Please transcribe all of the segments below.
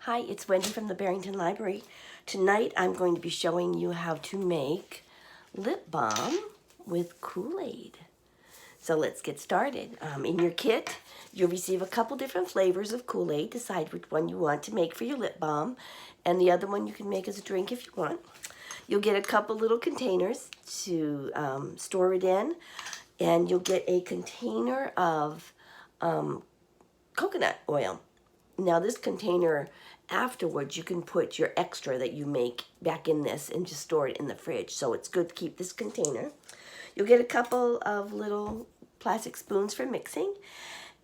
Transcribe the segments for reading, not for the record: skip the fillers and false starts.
Hi, it's Wendy from the Barrington Library. Tonight I'm going to be showing you how to make lip balm with Kool-Aid. So let's get started. In your kit, you'll receive a couple different flavors of Kool-Aid. Decide which one you want to make for your lip balm, and the other one you can make as a drink if you want. You'll get a couple little containers to store it in, and you'll get a container of coconut oil. Now this container, afterwards you can put your extra that you make back in this and just store it in the fridge. So it's good to keep this container. You'll get a couple of little plastic spoons for mixing.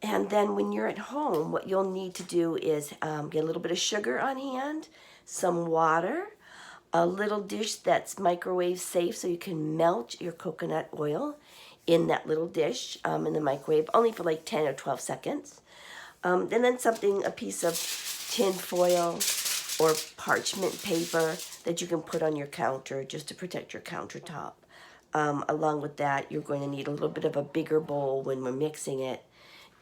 And then when you're at home, what you'll need to do is get a little bit of sugar on hand, some water, a little dish that's microwave safe so you can melt your coconut oil in that little dish in the microwave, only for like 10 or 12 seconds. And then a piece of tin foil or parchment paper that you can put on your counter just to protect your countertop. Along with that, you're going to need a little bit of a bigger bowl when we're mixing it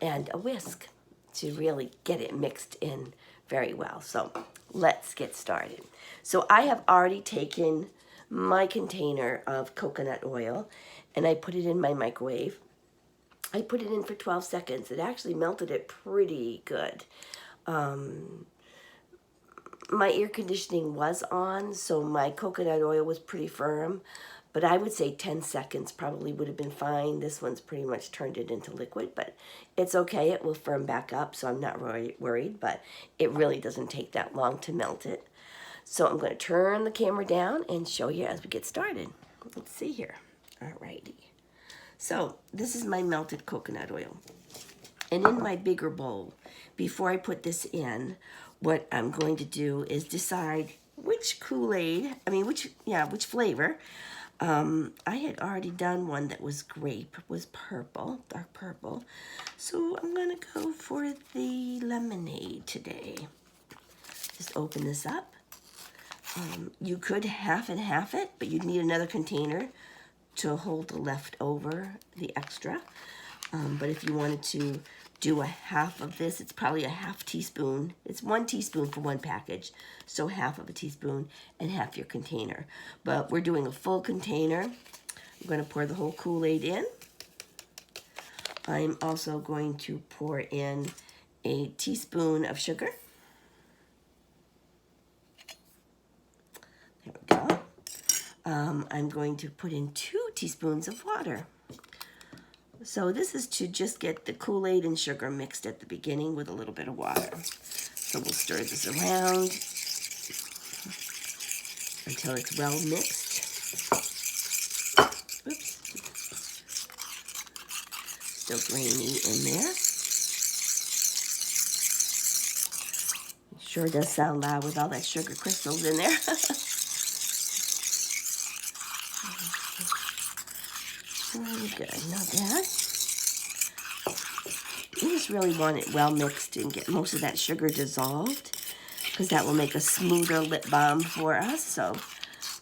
and a whisk to really get it mixed in very well. So let's get started. So I have already taken my container of coconut oil and I put it in my microwave. I put it in for 12 seconds. It actually melted it pretty good. My air conditioning was on, so my coconut oil was pretty firm, but I would say 10 seconds probably would have been fine. This one's pretty much turned it into liquid, but it's okay. It will firm back up, so I'm not worried, but it really doesn't take that long to melt it. So I'm going to turn the camera down and show you as we get started. Let's see here. Alrighty. So this is my melted coconut oil. And in my bigger bowl, before I put this in, what I'm going to do is decide which Kool-Aid, which flavor. I had already done one that was grape, was purple, dark purple. So I'm going to go for the lemonade today. Just open this up. You could half and half it, but you'd need another container to hold the leftover, the extra. But if you wanted to do a half of this, it's probably a half teaspoon. It's 1 teaspoon for one package, so half of a teaspoon and half your container. But we're doing a full container. I'm going to pour the whole Kool-Aid in. I'm also going to pour in a teaspoon of sugar. There we go. I'm going to put in 2 teaspoons of water. So this is to just get the Kool-Aid and sugar mixed at the beginning with a little bit of water. So we'll stir this around until it's well mixed. Oops. Still grainy in there. It sure does sound loud with all that sugar crystals in there. Very good. Now that, you just really want it well mixed and get most of that sugar dissolved, because that will make a smoother lip balm for us. So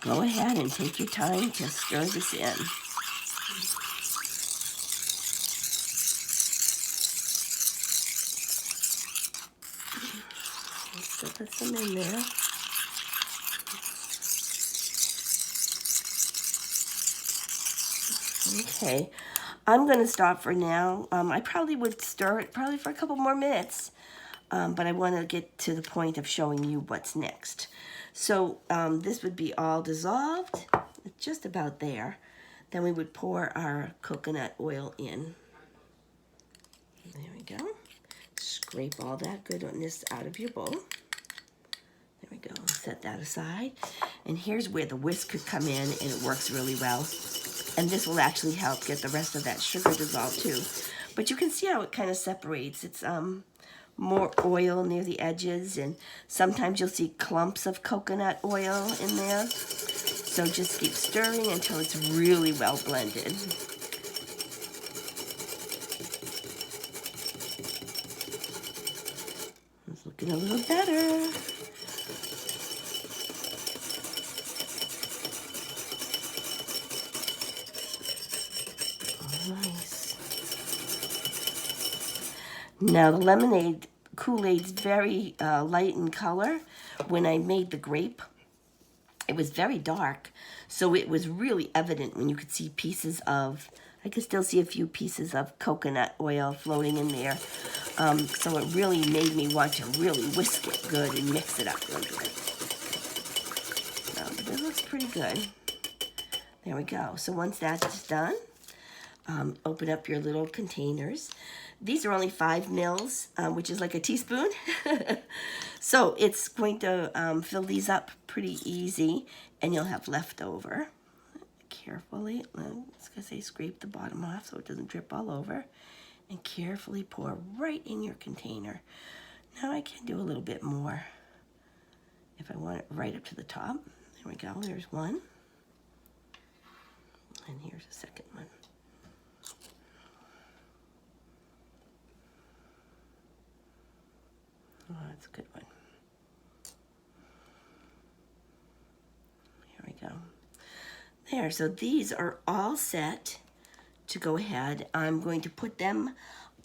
go ahead and take your time to stir this in. Still put some in there. Okay, I'm going to stop for now. I probably would stir it for a couple more minutes, but I want to get to the point of showing you what's next. So this would be all dissolved, just about there. Then we would pour our coconut oil in. There we go. Scrape all that goodness out of your bowl. There we go. Set that aside. And here's where the whisk could come in, and it works really well. And this will actually help get the rest of that sugar dissolved too. But you can see how it kind of separates. It's more oil near the edges, and sometimes you'll see clumps of coconut oil in there. So just keep stirring until it's really well blended. It's looking a little better. Nice. Now the lemonade Kool-Aid's very light in color. When I made the grape, it was very dark, so it was really evident when you could see pieces of, I could still see a few pieces of coconut oil floating in there. So it really made me want to really whisk it good and mix it up really good. But it looks pretty good. There we go. So once that's done, open up your little containers. These are only 5 mils, which is like a teaspoon. So it's going to fill these up pretty easy, and you'll have leftover. Carefully, I was going to say scrape the bottom off so it doesn't drip all over. And carefully pour right in your container. Now I can do a little bit more if I want it right up to the top. There we go, there's one. And here's a second one. Oh, that's a good one. Here we go. There, so these are all set to go ahead. I'm going to put them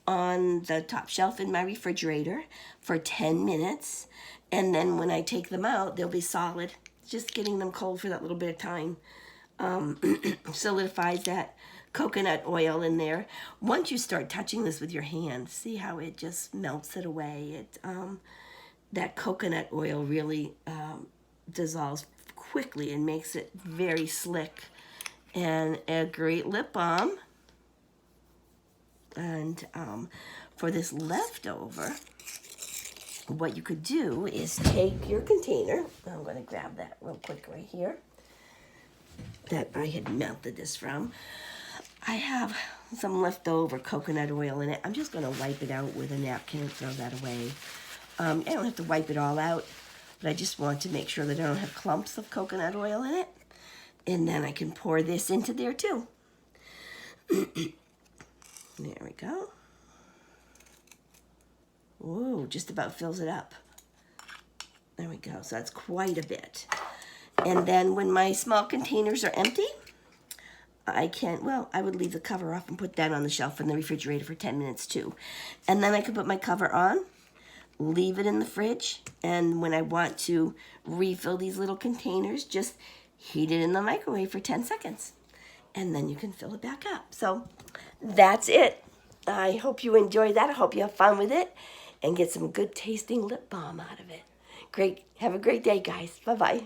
on the top shelf in my refrigerator for 10 minutes. And then when I take them out, they'll be solid. Just getting them cold for that little bit of time solidifies that coconut oil in there. Once you start touching this with your hand, see how it just melts it away. That coconut oil really dissolves quickly and makes it very slick. And a great lip balm. And for this leftover, what you could do is take your container. I'm going to grab that real quick right here that I had melted this from. I have some leftover coconut oil in it. I'm just going to wipe it out with a napkin and throw that away. I don't have to wipe it all out, but I just want to make sure that I don't have clumps of coconut oil in it. And then I can pour this into there too. There we go. Whoa, just about fills it up. There we go. So that's quite a bit. And then when my small containers are empty, I would leave the cover off and put that on the shelf in the refrigerator for 10 minutes too. And then I could put my cover on, leave it in the fridge, and when I want to refill these little containers, just heat it in the microwave for 10 seconds. And then you can fill it back up. So that's it. I hope you enjoy that. I hope you have fun with it and get some good tasting lip balm out of it. Great. Have a great day, guys. Bye-bye.